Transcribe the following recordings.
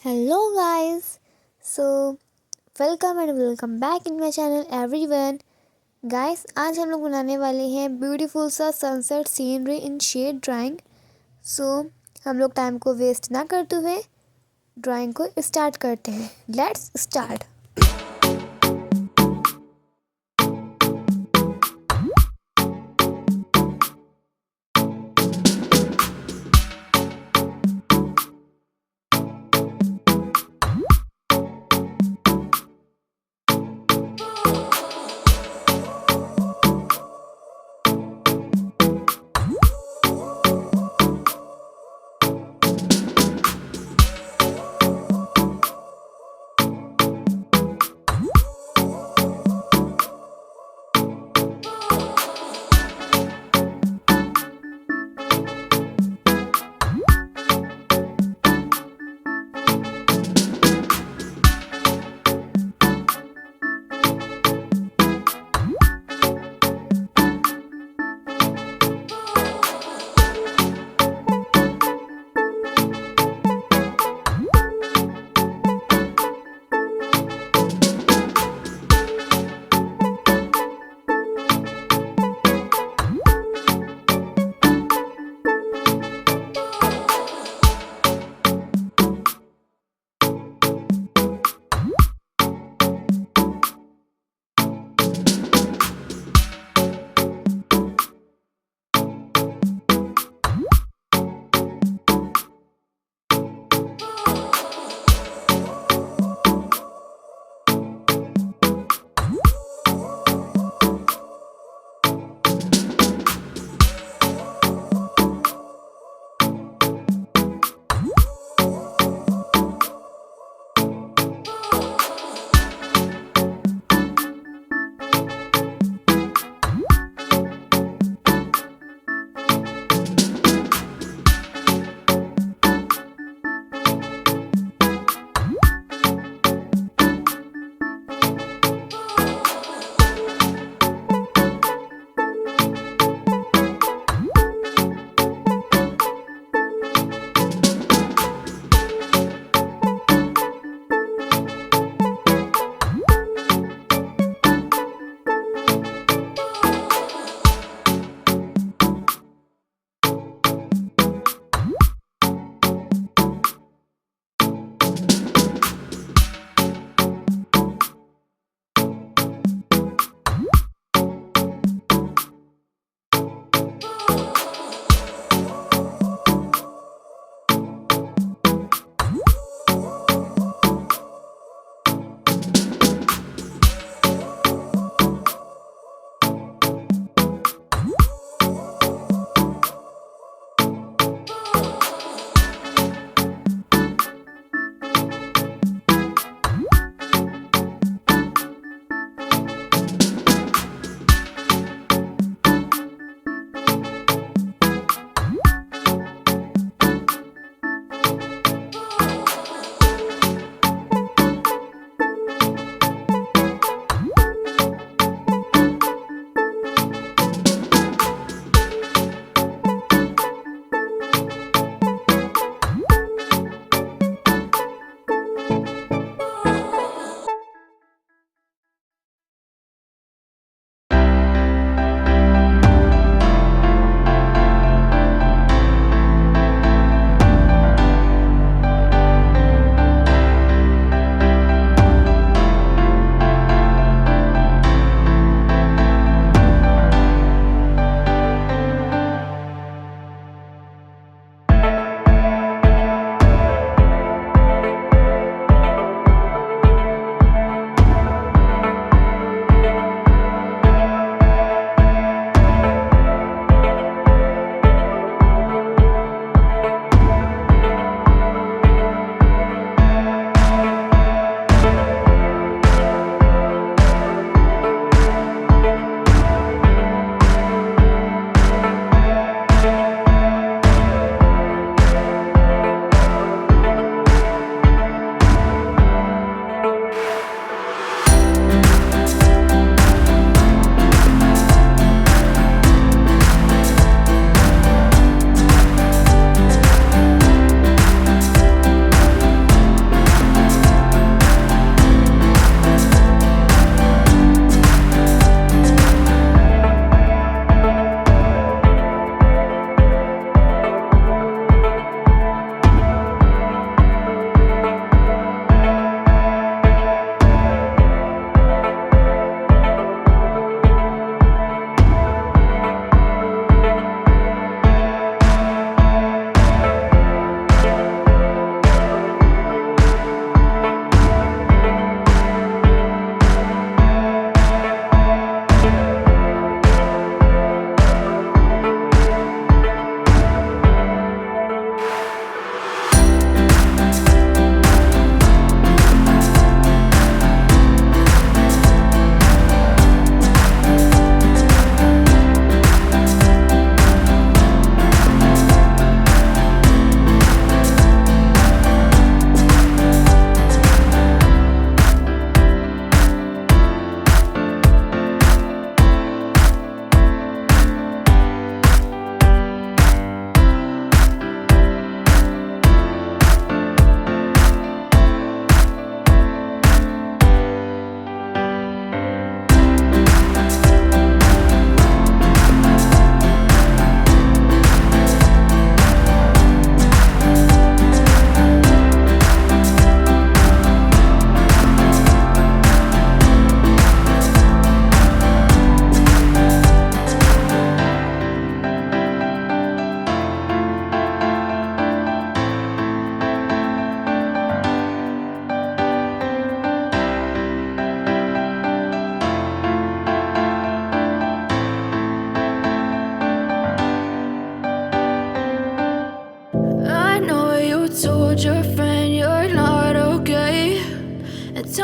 Hello guys. So welcome and welcome back in my channel everyone. Guys, आज हम लोग बनाने वाले हैं ब्यूटीफुल सा सनसेट सीनरी इन शेड ड्राइंग. सो हम लोग टाइम को वेस्ट ना करते हुए ड्राइंग को स्टार्ट करते हैं. Let's start.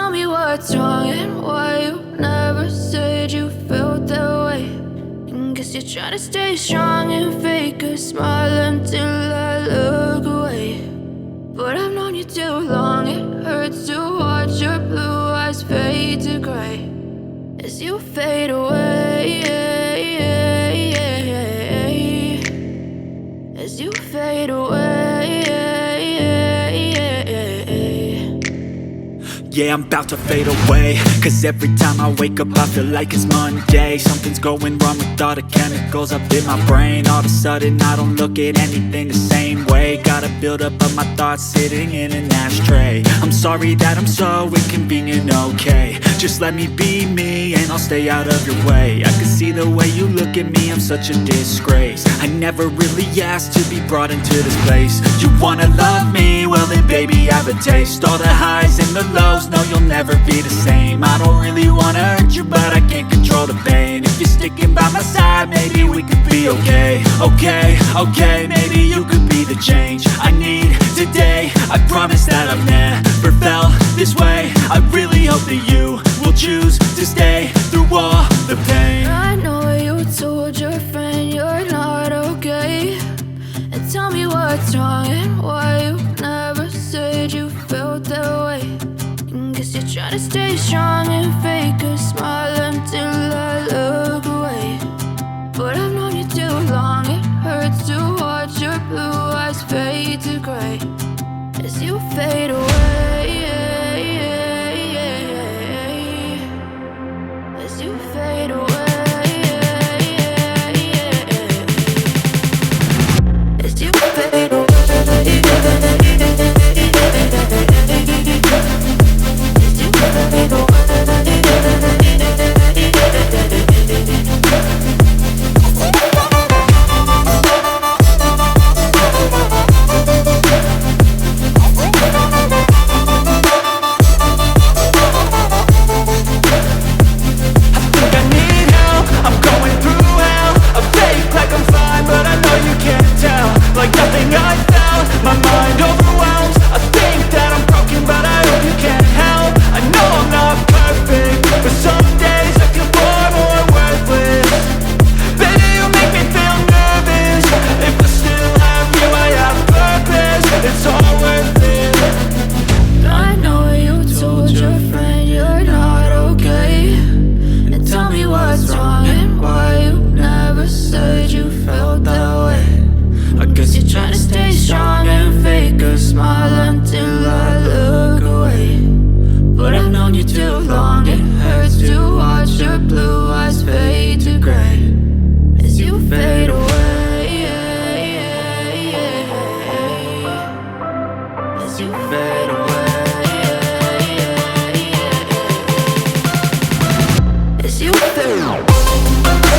tell me what's wrong and why you never said you felt that way. And guess you're trying to stay strong and fake a smile until I look away. But I've known you too long, it hurts to watch your blue eyes fade to gray as you fade away, as you fade away. Yeah, I'm about to fade away, cause every time I wake up I feel like it's Monday. Something's going wrong with all the chemicals up in my brain. All of a sudden I don't look at anything the same way. Gotta build up of my thoughts sitting in an ashtray. I'm sorry that I'm so inconvenient, okay. Just let me be me and I'll stay out of your way. I can see the way you look at me, I'm such a disgrace. I never really asked to be brought into this place. You wanna love me? Well then baby have a taste. All the highs and the lows, no you'll never be the same. I don't really wanna hurt you but I can't control the pain. If you're sticking by my side maybe we could be okay. Okay, maybe you could be the change I need today. I promise that I've never felt this way. I really hope that you will choose to stay through all the pain. I know you told your friend you're not okay, and tell me what's wrong and why you never said you felt that way. And guess you're trying to stay strong and fake a smile until I look away. But I've known you too long, it hurts to watch your blue eyes fade to gray as you fade away, as you fade away. As you fade away. As you fade away.